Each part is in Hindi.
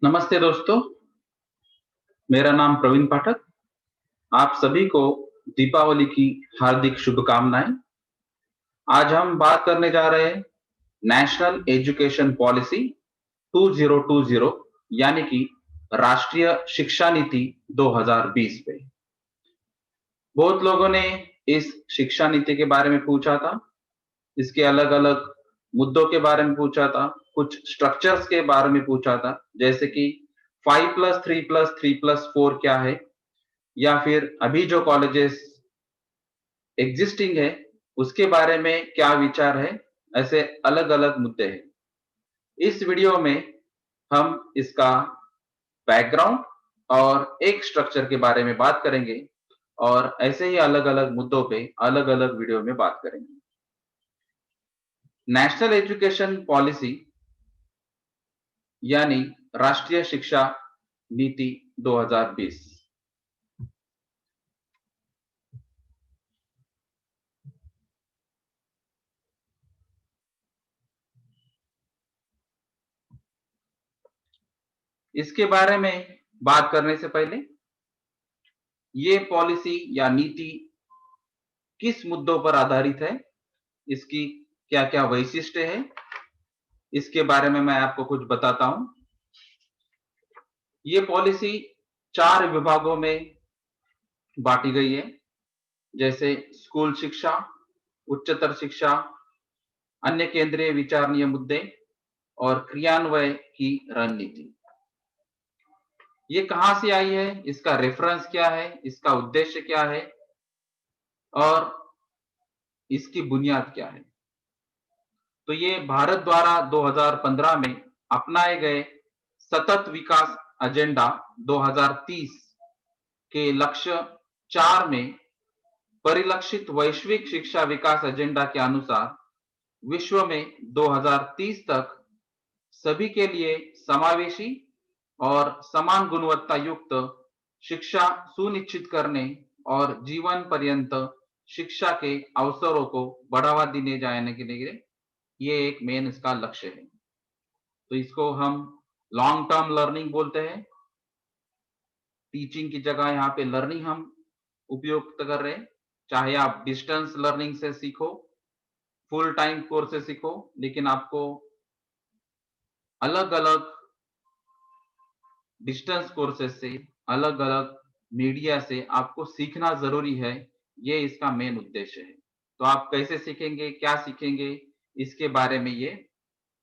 नमस्ते दोस्तों, मेरा नाम प्रवीण पाठक। आप सभी को दीपावली की हार्दिक शुभकामनाएं। आज हम बात करने जा रहे हैं नेशनल एजुकेशन पॉलिसी 2020 यानी कि राष्ट्रीय शिक्षा नीति 2020 पे। बहुत लोगों ने इस शिक्षा नीति के बारे में पूछा था, इसके अलग-अलग मुद्दों के बारे में पूछा था, कुछ स्ट्रक्चर्स के बारे में पूछा था, जैसे कि 5+3+3+4 क्या है? या फिर अभी जो कॉलेजेस एग्जिस्टिंग है, उसके बारे में क्या विचार है? ऐसे अलग-अलग मुद्दे हैं। इस वीडियो में हम इसका बैकग्राउंड और एक स्ट्रक्चर के बारे में बात करेंगे और ऐसे ही अलग-अलग मुद्दों पे अलग-अलग वीडियो में बात करेंगे। नेशनल एजुकेशन पॉलिसी यानी राष्ट्रीय शिक्षा नीति 2020। इसके बारे में बात करने से पहले ये पॉलिसी या नीति किस मुद्दों पर आधारित है, इसकी क्या-क्या वैशिष्ट्य है, इसके बारे में मैं आपको कुछ बताता हूं। ये पॉलिसी 4 विभागों में बांटी गई है, जैसे स्कूल शिक्षा, उच्चतर शिक्षा, अन्य केंद्रीय विचारणीय मुद्दे और क्रियान्वयन की रणनीति। ये कहां से आई है, इसका रेफरेंस क्या है, इसका उद्देश्य क्या है और इसकी बुनियाद क्या है। तो ये भारत द्वारा 2015 में अपनाए गए सतत विकास एजेंडा 2030 के लक्ष्य 4 में परिलक्षित वैश्विक शिक्षा विकास एजेंडा के अनुसार विश्व में 2030 तक सभी के लिए समावेशी और समान गुणवत्ता युक्त शिक्षा सुनिश्चित करने और जीवन पर्यंत शिक्षा के अवसरों को बढ़ावा देने जाने के लिए ये एक मेन इसका लक्ष्य है। तो इसको हम लॉन्ग टर्म लर्निंग बोलते हैं। टीचिंग की जगह यहाँ पे लर्निंग हम उपयोग कर रहे हैं। चाहे आप डिस्टेंस लर्निंग से सीखो, फुल टाइम कोर्स से सीखो, लेकिन आपको अलग-अलग डिस्टेंस कोर्सेस से, अलग-अलग मीडिया से आपको सीखना ज़रूरी है, ये इसका मेन उद्देश्य है। तो आप कैसे सीखेंगे, क्या सीखेंगे, इसके बारे में ये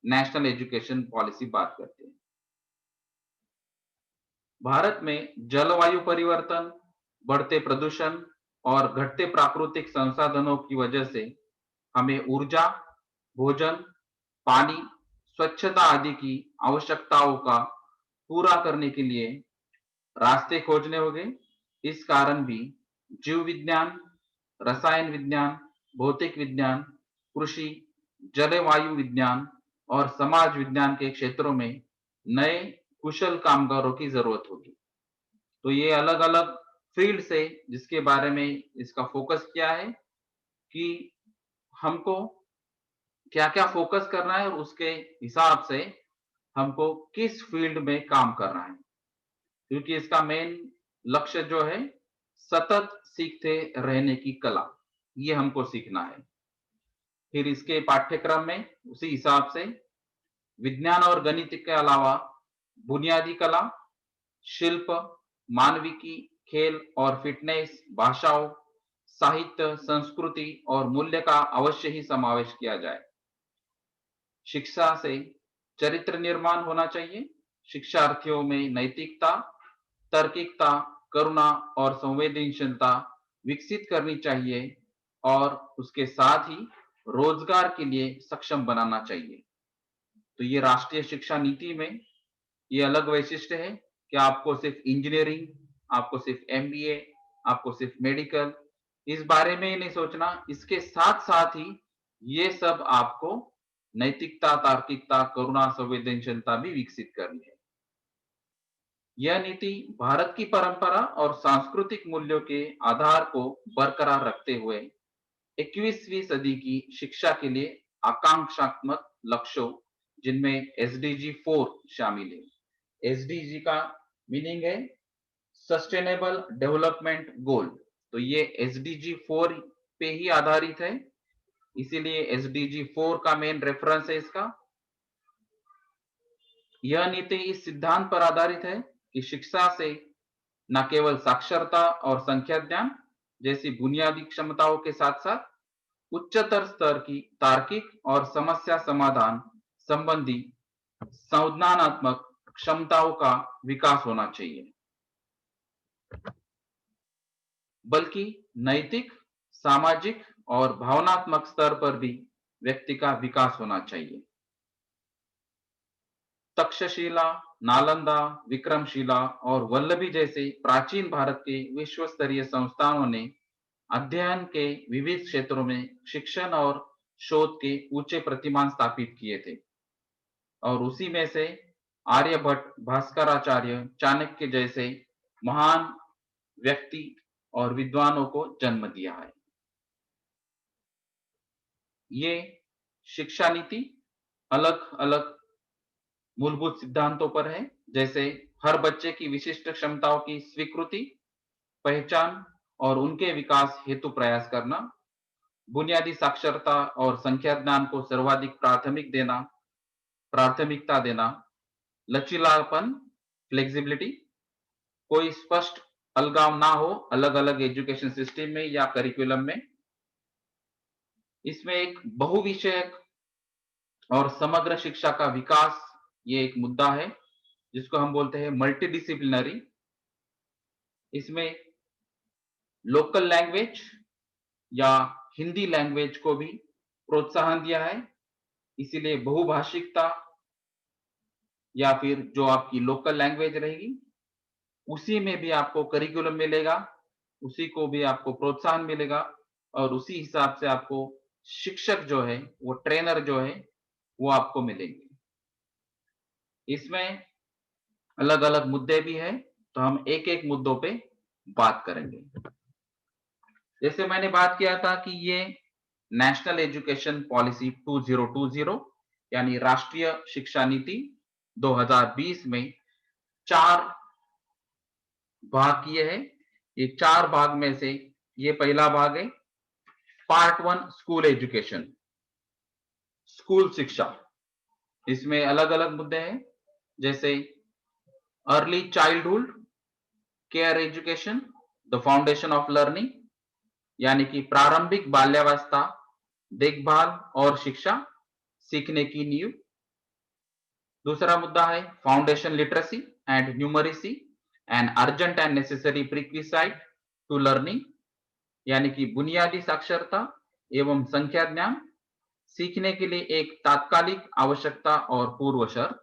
नेशनल एजुकेशन पॉलिसी बात करती है। भारत में जलवायु परिवर्तन, बढ़ते प्रदूषण और घटते प्राकृतिक संसाधनों की वजह से हमें ऊर्जा, भोजन, पानी, स्वच्छता आदि की आवश्यकताओं का पूरा करने के लिए रास्ते खोजने होंगे। इस कारण भी जीव विज्ञान, रसायन विज्ञान, भौतिक विज्ञान, कृषि, जलवायु विज्ञान और समाज विज्ञान के क्षेत्रों में नए कुशल कामगारों की जरूरत होगी। तो ये अलग-अलग फील्ड से जिसके बारे में इसका फोकस किया है कि हमको क्या-क्या फोकस करना है और उसके हिसाब से हमको किस फील्ड में काम करना है। क्योंकि इसका मेन लक्ष्य जो है सतत सीखते रहने की कला, ये हमको सीखना है। फिर इसके पाठ्यक्रम में उसी हिसाब से विज्ञान और गणित के अलावा बुनियादी कला, शिल्प, मानविकी, खेल और फिटनेस, भाषाओं, साहित्य, संस्कृति और मूल्य का अवश्य ही समावेश किया जाए। शिक्षा से चरित्र निर्माण होना चाहिए। शिक्षार्थियों में नैतिकता, तार्किकता, करुणा और संवेदनशीलता विकसित करनी चाहिए और उसके साथ ही रोजगार के लिए सक्षम बनाना चाहिए। तो ये राष्ट्रीय शिक्षा नीति में ये अलग वैशिष्ट्य है कि आपको सिर्फ इंजीनियरिंग, आपको सिर्फ एमबीए, आपको सिर्फ मेडिकल, इस बारे में ही नहीं सोचना, इसके साथ-साथ ही ये सब आपको नैतिकता, तार्किकता, करुणा, संवेदनशीलता भी विकसित करनी है। यह नीति भारत की परंपरा और सांस्कृतिक मूल्यों के आधार को बरकरार रखते हुए 21वीं सदी की शिक्षा के लिए आकांक्षात्मक लक्ष्यों जिनमें एसडीजी 4 शामिल है, एसडीजी का मीनिंग है सस्टेनेबल डेवलपमेंट गोल। तो ये एसडीजी 4 पे ही आधारित है, इसीलिए एसडीजी 4 का मेन रेफरेंस है इसका। यह नीति इस सिद्धांत पर आधारित है कि शिक्षा से न केवल साक्षरता और संख्या ज्ञान जैसी बुनियादी क्षमताओं के साथ साथ उच्चतर स्तर की तार्किक और समस्या समाधान संबंधी संज्ञानात्मक क्षमताओं का विकास होना चाहिए, बल्कि नैतिक, सामाजिक और भावनात्मक स्तर पर भी व्यक्ति का विकास होना चाहिए। तक्षशिला, नालंदा, विक्रमशिला और वल्लभी जैसे प्राचीन भारत के विश्व स्तरीय संस्थानों ने अध्ययन के विविध क्षेत्रों में शिक्षण और शोध के ऊंचे प्रतिमान स्थापित किए थे और उसी में से आर्यभट्ट, भास्कराचार्य, चाणक्य जैसे महान व्यक्ति और विद्वानों को जन्म दिया है। ये शिक्षा नीति अलग अलग मूलभूत सिद्धांतों पर है, जैसे हर बच्चे की विशिष्ट क्षमताओं की स्वीकृति, पहचान और उनके विकास हेतु प्रयास करना, बुनियादी साक्षरता और संख्या ज्ञान को सर्वाधिक प्राथमिकता देना, लचीलापन, फ्लेक्सिबिलिटी, कोई स्पष्ट अलगाव ना हो अलग अलग एजुकेशन सिस्टम में या करिकुलम में। इसमें एक बहुविषयक और समग्र शिक्षा का विकास ये एक मुद्दा है जिसको हम बोलते हैं मल्टीडिसिप्लिनरी। इसमें लोकल लैंग्वेज या हिंदी लैंग्वेज को भी प्रोत्साहन दिया है, इसीलिए बहुभाषिकता या फिर जो आपकी लोकल लैंग्वेज रहेगी उसी में भी आपको करिकुलम मिलेगा, उसी को भी आपको प्रोत्साहन मिलेगा और उसी हिसाब से आपको शिक्षक जो है वो ट्रेनर जो है वो आपको मिलेंगे। इसमें अलग अलग मुद्दे भी हैं, तो हम एक एक मुद्दों पे बात करेंगे। जैसे मैंने बात किया था कि ये नेशनल एजुकेशन पॉलिसी 2020 यानी राष्ट्रीय शिक्षा नीति 2020 में 4 भाग किए हैं। ये 4 भाग में से ये पहला भाग है पार्ट 1 स्कूल एजुकेशन, स्कूल शिक्षा। इसमें अलग अलग मुद्दे हैं जैसे early childhood care education, the foundation of learning, यानी कि प्रारंभिक बाल्यावस्था देखभाल और शिक्षा, सीखने की नींव। दूसरा मुद्दा है foundation literacy and numeracy, an urgent and necessary prerequisite to learning, यानी कि बुनियादी साक्षरता एवं संख्या ज्ञान सीखने के लिए एक तात्कालिक आवश्यकता और पूर्व शर्त।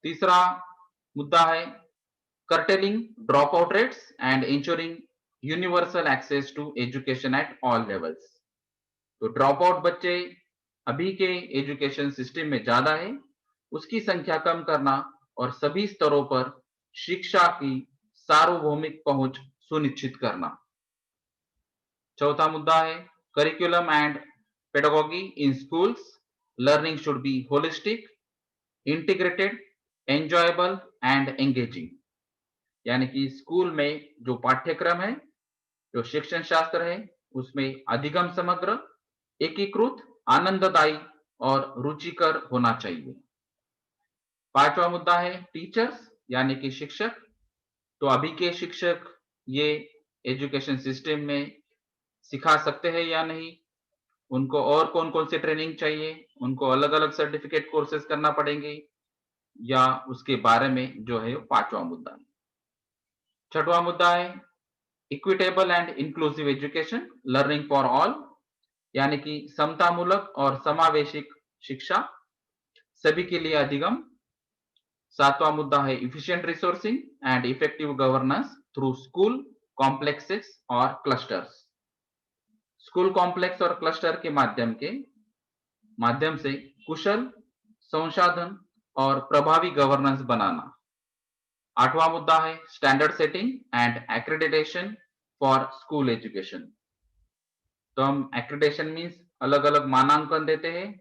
तीसरा मुद्दा है curtailing dropout rates and ensuring universal access to education at all levels। तो ड्रॉप आउट बच्चे अभी के एजुकेशन सिस्टम में ज्यादा है, उसकी संख्या कम करना और सभी स्तरों पर शिक्षा की सार्वभौमिक पहुंच सुनिश्चित करना। चौथा मुद्दा है curriculum and pedagogy in schools, learning should be holistic, integrated, enjoyable and engaging, यानी कि स्कूल में जो पाठ्यक्रम है, जो शिक्षण शास्त्र है, उसमें अधिगम समग्र, एकीकृत, आनंददायी और रुचिकर होना चाहिए। पांचवा मुद्दा है टीचर्स यानी कि शिक्षक। तो अभी के शिक्षक ये एजुकेशन सिस्टम में सिखा सकते हैं या नहीं, उनको और कौन कौन से ट्रेनिंग चाहिए, उनको अलग अलग सर्टिफिकेट कोर्सेज करना पड़ेंगे या उसके बारे में जो है पांचवा मुद्दा है। छठवां मुद्दा है equitable and inclusive education, learning for all, यानी कि समतामूलक और समावेशिक शिक्षा, सभी के लिए अधिगम। सातवां मुद्दा है efficient resourcing and effective governance through school complexes और क्लस्टर्स। स्कूल कॉम्प्लेक्स और क्लस्टर के माध्यम से कुशल संसाधन और प्रभावी गवर्नेंस बनाना। आठवां मुद्दा है standard setting and accreditation for school education. तो हम एक्रेडिटेशन मींस अलग अलग मानांकन देते हैं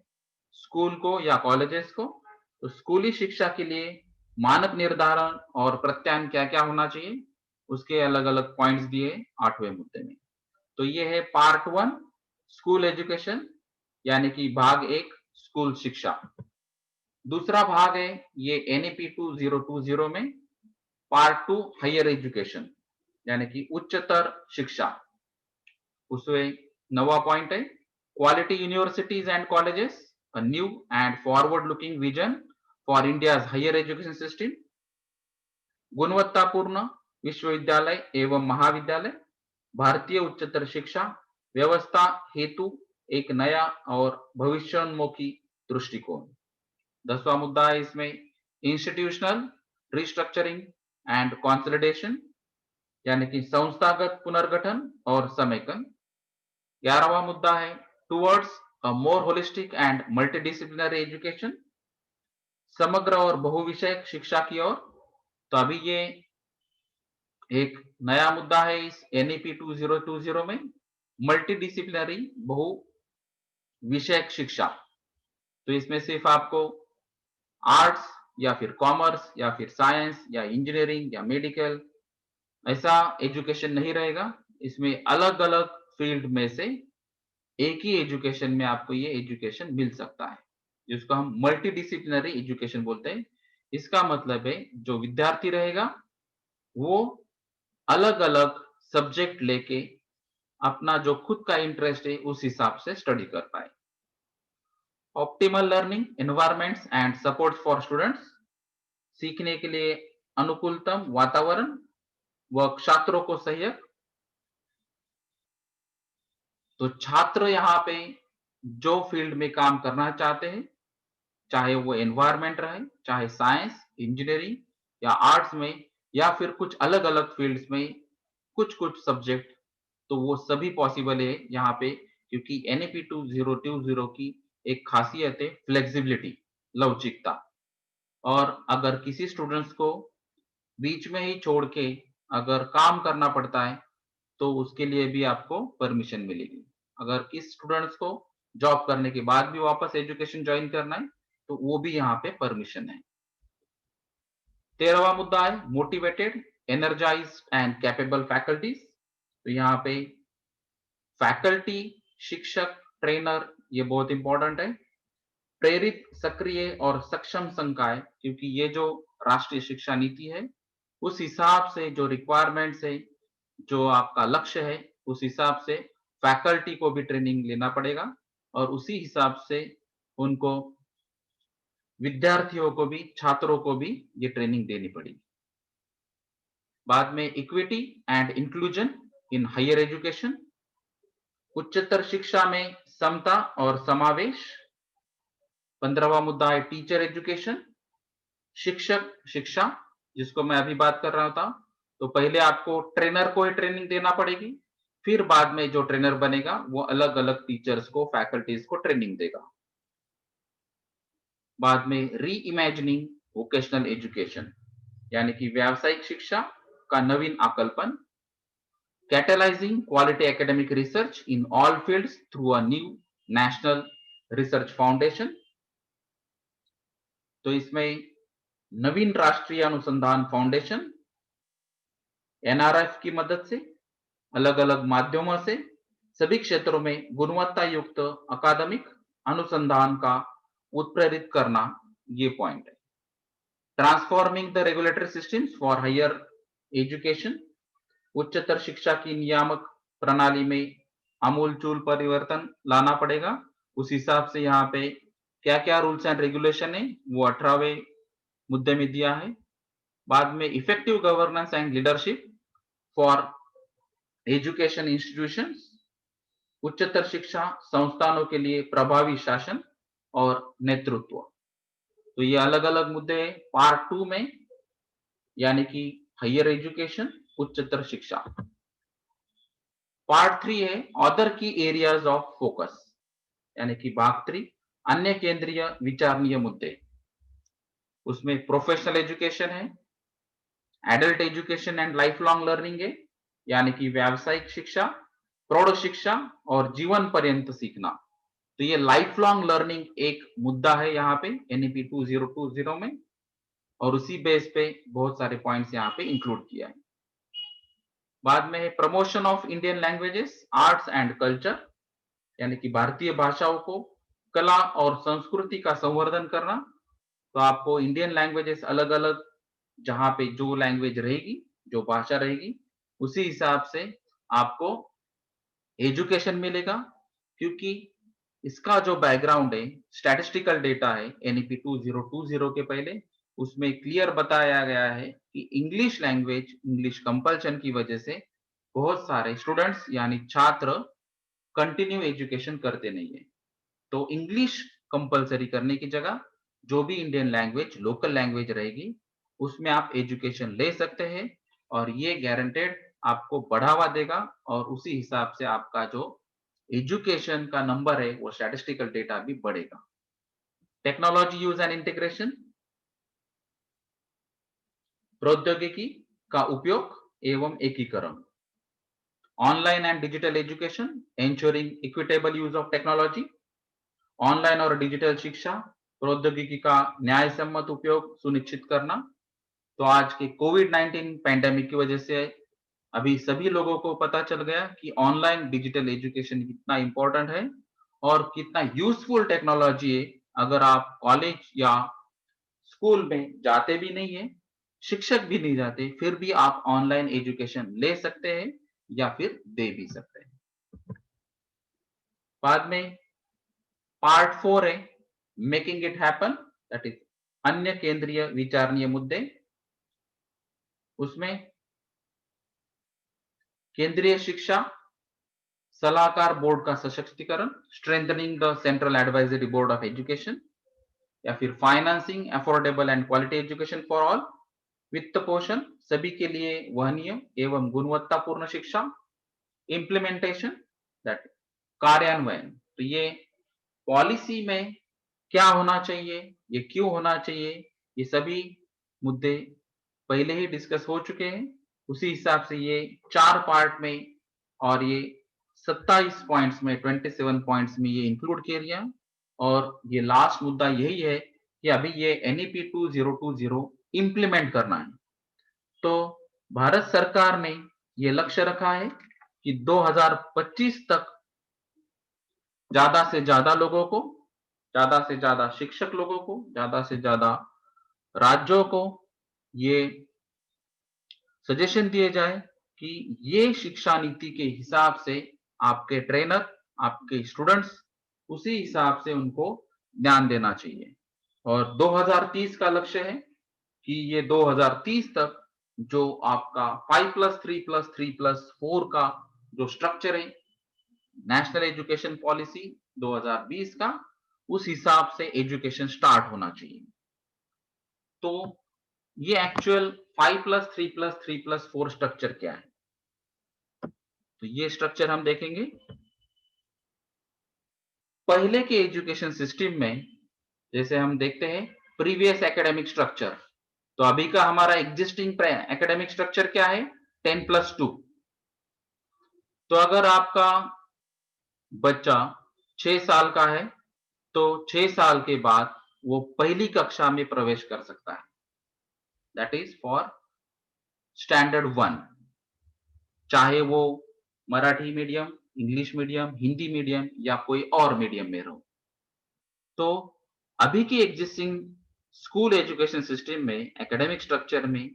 स्कूल को या कॉलेजेस को। तो स्कूली शिक्षा के लिए मानक निर्धारण और प्रत्यायन क्या क्या होना चाहिए, उसके अलग अलग पॉइंट्स दिए 8वें मुद्दे में। तो ये है पार्ट 1 स्कूल एजुकेशन, यानी कि भाग 1 स्कूल शिक्षा। दूसरा भाग है ये एनईपी 2020 में पार्ट 2 हायर एजुकेशन, यानी कि उच्चतर शिक्षा। उसमें 9वां पॉइंट है quality universities and colleges, a new and forward looking vision for India's higher education system. गुणवत्तापूर्ण विश्वविद्यालय एवं महाविद्यालय, भारतीय उच्चतर शिक्षा व्यवस्था हेतु एक नया और भविष्योन्मुखी दृष्टिकोण। 10वां मुद्दा है इसमें इंस्टीट्यूशनल रिस्ट्रक्चरिंग एंड कंसोलिडेशन, यानी कि संस्थागत पुनर्गठन और समेकन। 11वां मुद्दा है towards a more holistic and multidisciplinary education, समग्र और बहुविषयक शिक्षा की ओर। तो अभी ये एक नया मुद्दा है इस एनईपी 2020 में, मल्टीडिसिप्लिनरी बहु विषयक शिक्षा। तो इसमें सिर्फ आपको आर्ट्स या फिर कॉमर्स या फिर साइंस या इंजीनियरिंग या मेडिकल ऐसा एजुकेशन नहीं रहेगा। इसमें अलग अलग फील्ड में से एक ही एजुकेशन में आपको ये एजुकेशन मिल सकता है, जिसको हम मल्टीडिसिप्लिनरी एजुकेशन बोलते हैं। इसका मतलब है जो विद्यार्थी रहेगा वो अलग अलग सब्जेक्ट लेके अपना जो खुद का इंटरेस्ट है उस हिसाब से स्टडी कर पाए। Optimal learning environments and support for students, सीखने के लिए अनुकूलतम वातावरण व छात्रों को सहयोग। तो छात्र यहाँ पे जो फील्ड में काम करना चाहते हैं, चाहे वो एनवायरमेंट रहे, चाहे साइंस इंजीनियरिंग या आर्ट्स में या फिर कुछ अलग अलग फील्ड्स में कुछ कुछ सब्जेक्ट, तो वो सभी पॉसिबल है यहाँ पे, क्योंकि एनईपी 2020 की एक खासियत है फ्लेक्सिबिलिटी, लवचिकता। और अगर किसी स्टूडेंट्स को बीच में ही छोड़ के अगर काम करना पड़ता है तो उसके लिए भी आपको परमिशन मिलेगी। अगर किस स्टूडेंट्स को जॉब करने के बाद भी वापस एजुकेशन ज्वाइन करना है तो वो भी यहाँ पे परमिशन है। 13वां मुद्दा है motivated energised and capable faculties. तो यहाँ पे फैकल्टी, शिक्षक, ट्रेनर ये बहुत इंपॉर्टेंट है। प्रेरित, सक्रिय और सक्षम संकाय, क्योंकि ये जो राष्ट्रीय शिक्षा नीति है उस हिसाब से जो रिक्वायरमेंट्स है, जो आपका लक्ष्य है, उस हिसाब से फैकल्टी को भी ट्रेनिंग लेना पड़ेगा और उसी हिसाब से उनको विद्यार्थियों को भी, छात्रों को भी ये ट्रेनिंग देनी पड़ेगी। बाद में equity and inclusion in higher education, उच्चतर शिक्षा में समता और समावेश। 15वां मुद्दा है टीचर एजुकेशन, शिक्षक शिक्षा, जिसको मैं अभी बात कर रहा था। तो पहले आपको ट्रेनर को ही ट्रेनिंग देना पड़ेगी, फिर बाद में जो ट्रेनर बनेगा वो अलग अलग टीचर्स को, फैकल्टीज को ट्रेनिंग देगा। बाद में री इमेजिनिंग वोकेशनल एजुकेशन, यानी कि व्यावसायिक शिक्षा का नवीन आकल्पन। Catalysing quality academic research in all fields through a new national research foundation. तो इसमें नवीन राष्ट्रीय अनुसंधान फाउंडेशन एनआरएफ की मदद से अलग अलग माध्यमों से सभी क्षेत्रों में गुणवत्ता युक्त अकादमिक अनुसंधान का उत्प्रेरित करना, ये पॉइंट है। Transforming the regulatory systems for higher education, उच्चतर शिक्षा की नियामक प्रणाली में आमूलचूल परिवर्तन लाना पड़ेगा। उस हिसाब से यहाँ पे क्या क्या रूल्स एंड रेगुलेशन है वो 18वें मुद्दे में दिया है। बाद में effective governance and leadership for education institutions, उच्चतर शिक्षा संस्थानों के लिए प्रभावी शासन और नेतृत्व। तो ये अलग अलग मुद्दे पार्ट 2 में, यानी कि हायर एजुकेशन, उच्चतर शिक्षा। पार्ट 3 है अदर की एरियाज ऑफ फोकस, यानी कि भाग 3 अन्य केंद्रीय विचारणीय मुद्दे। उसमें प्रोफेशनल एजुकेशन है, adult education and life long learning है, यानी कि व्यावसायिक शिक्षा, प्रौढ़ शिक्षा और जीवन पर्यंत सीखना। तो ये लाइफ लॉन्ग लर्निंग एक मुद्दा है यहाँ पे एनईपी 2020 में। और उसी बेस पे बहुत सारे पॉइंट्स यहाँ पे इंक्लूड किया है। बाद में promotion of Indian languages, arts and culture, यानी कि भारतीय भाषाओं को, कला और संस्कृति का संवर्धन करना। तो आपको इंडियन लैंग्वेजेस अलग अलग, जहाँ पे जो लैंग्वेज रहेगी, जो भाषा रहेगी, उसी हिसाब से आपको एजुकेशन मिलेगा, क्योंकि इसका जो बैकग्राउंड है, स्टैटिस्टिकल डेटा है एनईपी 2020 के पहले, उसमें क्लियर बताया गया है कि इंग्लिश लैंग्वेज, इंग्लिश कंपल्शन की वजह से बहुत सारे स्टूडेंट्स यानी छात्र कंटिन्यू एजुकेशन करते नहीं है। तो इंग्लिश कंपलसरी करने की जगह जो भी इंडियन लैंग्वेज, लोकल लैंग्वेज रहेगी, उसमें आप एजुकेशन ले सकते हैं, और ये गारंटेड आपको बढ़ावा देगा, और उसी हिसाब से आपका जो एजुकेशन का नंबर है, वो स्टैटिस्टिकल डेटा भी बढ़ेगा। टेक्नोलॉजी यूज एंड इंटीग्रेशन, प्रौद्योगिकी का उपयोग एवं एकीकरण, online and digital education, ensuring equitable use of technology, online और डिजिटल शिक्षा, प्रौद्योगिकी का न्याय सम्मत उपयोग सुनिश्चित करना। तो आज के कोविड-19 पैंडेमिक की वजह से अभी सभी लोगों को पता चल गया कि ऑनलाइन डिजिटल एजुकेशन कितना इंपॉर्टेंट है और कितना यूजफुल टेक्नोलॉजी है। अगर आप कॉलेज या स्कूल में जाते भी नहीं है, शिक्षक भी नहीं जाते, फिर भी आप ऑनलाइन एजुकेशन ले सकते हैं या फिर दे भी सकते हैं। बाद में पार्ट 4 है making it happen, that is अन्य केंद्रीय विचारणीय मुद्दे। उसमें केंद्रीय शिक्षा सलाहकार बोर्ड का सशक्तिकरण, strengthening the central advisory board of education, या फिर financing affordable and quality education for all, वित्त पोषण सभी के लिए वहनीय एवं गुणवत्तापूर्ण शिक्षा, इम्प्लीमेंटेशन, दैट कार्यान्वयन। तो ये पॉलिसी में क्या होना चाहिए, ये क्यों होना चाहिए, ये सभी मुद्दे पहले ही डिस्कस हो चुके हैं। उसी हिसाब से ये 4 पार्ट में और ये 27 पॉइंट्स में, 27 पॉइंट्स में ये इंक्लूड किया गया। और ये लास्ट मुद्दा यही है कि अभी ये एनईपी 2020 इम्प्लीमेंट करना है। तो भारत सरकार ने ये लक्ष्य रखा है कि 2025 तक ज्यादा से ज्यादा लोगों को, ज्यादा से ज्यादा शिक्षक लोगों को, ज्यादा से ज्यादा राज्यों को ये सजेशन दिए जाए कि ये शिक्षा नीति के हिसाब से आपके ट्रेनर, आपके स्टूडेंट्स, उसी हिसाब से उनको ध्यान देना चाहिए। और 2030 का लक्ष्य है कि ये 2030 तक जो आपका 5+3+3+4 का जो स्ट्रक्चर है, नेशनल एजुकेशन पॉलिसी 2020 का, उस हिसाब से एजुकेशन स्टार्ट होना चाहिए। तो ये एक्चुअल 5+3+3+4 स्ट्रक्चर क्या है, तो ये स्ट्रक्चर हम देखेंगे। पहले के एजुकेशन सिस्टम में जैसे हम देखते हैं प्रीवियस एकेडमिक स्ट्रक्चर, तो अभी का हमारा एग्जिस्टिंग एकेडमिक स्ट्रक्चर क्या है, 10+2। तो अगर आपका बच्चा 6 साल का है, तो 6 साल के बाद वो पहली कक्षा में प्रवेश कर सकता है, दैट इज फॉर स्टैंडर्ड 1, चाहे वो Marathi medium, English medium, Hindi medium या कोई और मीडियम में रहो। तो अभी की एग्जिस्टिंग स्कूल एजुकेशन सिस्टम में, एकेडमिक स्ट्रक्चर में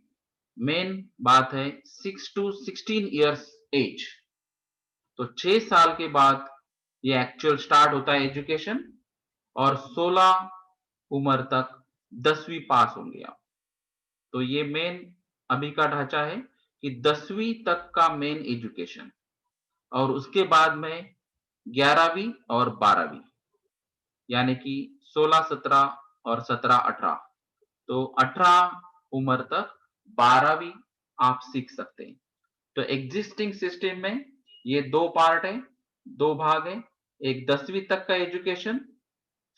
मेन बात है 6 to 16 इयर्स एज। तो 6 साल के बाद ये एक्चुअल स्टार्ट होता है एजुकेशन, और 16 उम्र तक 10वीं पास होंगे आप। तो ये मेन अभी का ढांचा है कि 10वीं तक का मेन एजुकेशन, और उसके बाद में 11वीं और 12वीं, यानी कि 16, 17 और 17, 18। तो 18 उम्र तक 12वीं आप सीख सकते हैं। तो एग्जिस्टिंग सिस्टम में ये 2 पार्ट है, 2 भाग है। एक 10वीं तक का एजुकेशन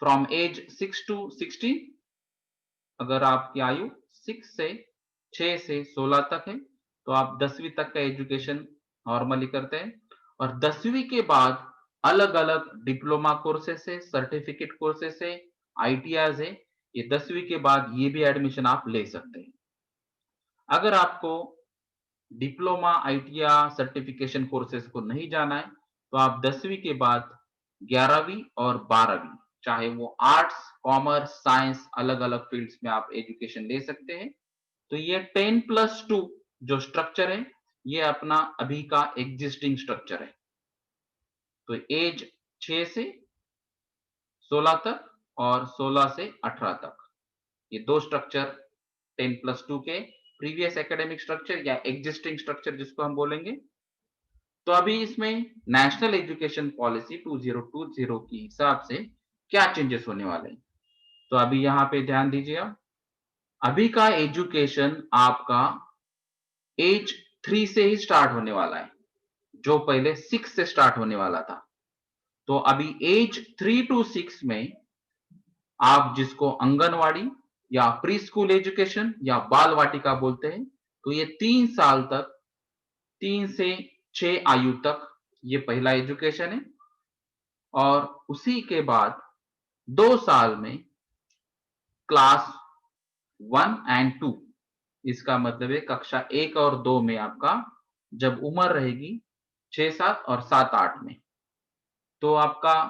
फ्रॉम एज 6 to 16, अगर आपकी आयु 6 से 16 तक है तो आप 10वीं तक का एजुकेशन नॉर्मली करते हैं। और 10वीं के बाद अलग अलग डिप्लोमा कोर्सेस है, सर्टिफिकेट कोर्सेस है, आईटीआईज है, ये 10वीं के बाद ये भी एडमिशन आप ले सकते हैं। अगर आपको डिप्लोमा, आईटीआई या सर्टिफिकेशन कोर्सेज को नहीं जाना है, तो आप 10वीं के बाद 11वीं और 12वीं, चाहे वो आर्ट्स, कॉमर्स, साइंस, अलग-अलग फील्ड्स में आप एजुकेशन ले सकते हैं। तो ये 10+2 जो स्ट्रक्चर है, ये अपना अभी का एग्जिस्टिंग स्ट्रक्चर है। तो एज 6 से 16 तक और 16 से 18 तक, ये दो स्ट्रक्चर 10+2 के प्रीवियस एकेडमिक स्ट्रक्चर या एग्जिस्टिंग स्ट्रक्चर जिसको हम बोलेंगे। तो अभी इसमें नेशनल एजुकेशन पॉलिसी 2020 के हिसाब से क्या चेंजेस होने वाले हैं, तो अभी यहाँ पे ध्यान दीजिए आप। अभी का एजुकेशन आपका एज 3 से ही स्टार्ट होने वाला है, जो पहले 6 से स्टार्ट होने वाला था। तो अभी एज 3 टू 6 में आप जिसको आंगनवाड़ी या प्री स्कूल एजुकेशन या बाल वाटिका बोलते हैं, तो ये 3 साल तक, 3 से 6 आयु तक ये पहला एजुकेशन है। और उसी के बाद 2 साल में क्लास 1 एंड 2, इसका मतलब है कक्षा 1 और 2 में आपका जब उम्र रहेगी 6, 7 और 7, 8 में, तो आपका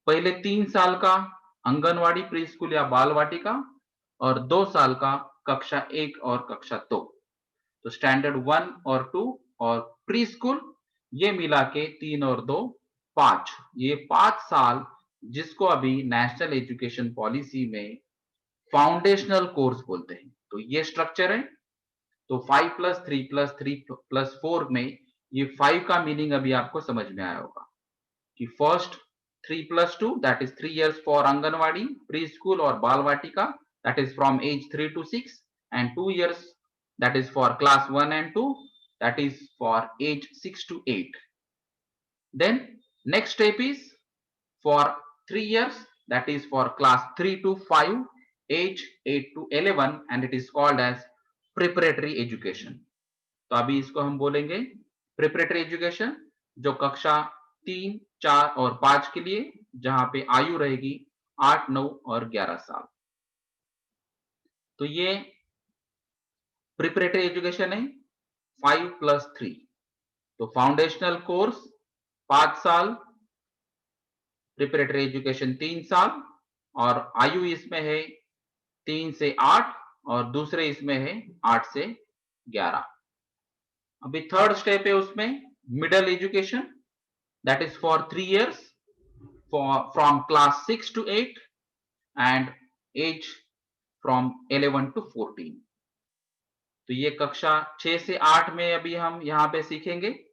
पहले 3 साल का आंगनवाड़ी, प्री स्कूल या बाल वाटिका और 2 साल का कक्षा 1 और कक्षा 2। तो स्टैंडर्ड 1 और 2 और प्री स्कूल, ये मिला के 3 और 2 5, ये 5 साल जिसको अभी नेशनल एजुकेशन पॉलिसी में फाउंडेशनल कोर्स बोलते हैं। तो ये स्ट्रक्चर है। तो 5+3+3+4 में ये 5 का मीनिंग अभी आपको समझ में आया होगा कि first 3+2 that is 3 years for anganwadi, pre school और Bal Vatika that is from age 3 to 6 and 2 years that is for class 1 and 2 that is for age 6 to 8. Then next step is for 3 years that is for class 3 to 5, age 8 to 11 and it is called as preparatory education. तो अभी इसको हम बोलेंगे प्रिपरेटरी एजुकेशन, जो कक्षा 3, 4 और 5 के लिए, जहां पे आयु रहेगी 8, 9 और 11 साल। तो ये प्रिपरेटरी एजुकेशन है 5+3। तो फाउंडेशनल कोर्स 5 साल, प्रिपरेटरी एजुकेशन 3 साल और आयु इसमें है 3 से 8 और दूसरे इसमें है 8 से 11। अभी थर्ड स्टेप है उसमें middle education that is for 3 years from class 6 to 8 and age from 11 to 14। तो ये कक्षा 6 से 8 में अभी हम यहाँ पे सीखेंगे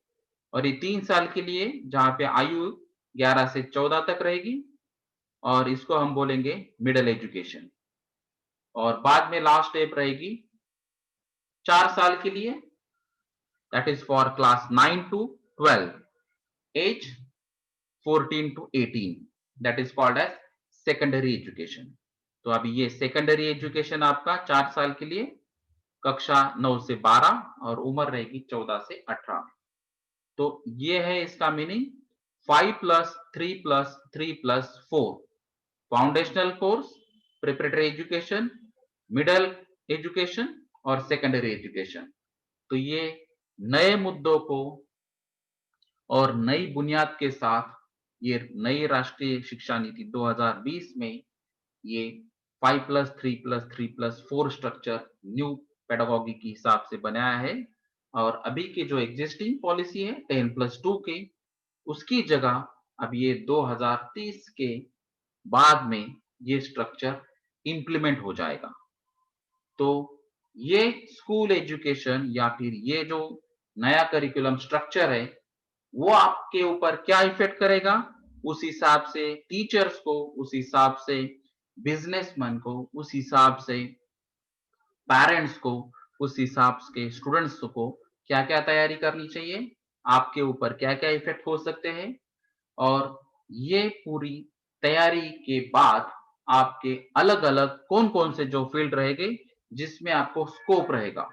और ये 3 साल के लिए जहाँ पे आयु 11 से 14 तक रहेगी और इसको हम बोलेंगे मिडिल एजुकेशन। और बाद में लास्ट स्टेप रहेगी 4 साल के लिए that is for class 9 to 12, age 14 to 18 that is called age secondary education. तो अभी ये सेकेंडरी एजुकेशन आपका 4 साल के लिए, कक्षा 9 से 12 और उम्र रहेगी 14 से 18। तो ये है इसका meaning 5+3+3+4 foundational course, preparatory education, middle education और सेकेंडरी एजुकेशन। तो ये नए मुद्दों को और नई बुनियाद के साथ ये नई राष्ट्रीय शिक्षा नीति 2020 में ये 5+3+3+4 स्ट्रक्चर न्यू पेडागोगी के हिसाब से बनाया है। और अभी की जो एग्जिस्टिंग पॉलिसी है 10+2 के, उसकी जगह अब ये 2030 के बाद में ये स्ट्रक्चर इंप्लीमेंट हो जाएगा। तो ये स्कूल एजुकेशन या फिर ये जो नया करिकुलम स्ट्रक्चर है, वो आपके ऊपर क्या इफेक्ट करेगा, उस हिसाब से टीचर्स को, उस हिसाब से बिजनेसमैन को, उस हिसाब से पेरेंट्स को, उस हिसाब के स्टूडेंट्स को क्या-क्या तैयारी करनी चाहिए, आपके ऊपर क्या-क्या इफेक्ट हो सकते हैं और ये पूरी तैयारी के बाद आपके अलग-अलग कौन-कौन से जो फील्ड रहेंगे जिसमें आपको स्कोप रहेगा।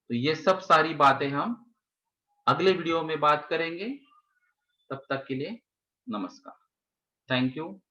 तो ये सब सारी बातें हम अगले वीडियो में बात करेंगे। तब तक के लिए नमस्कार। Thank you.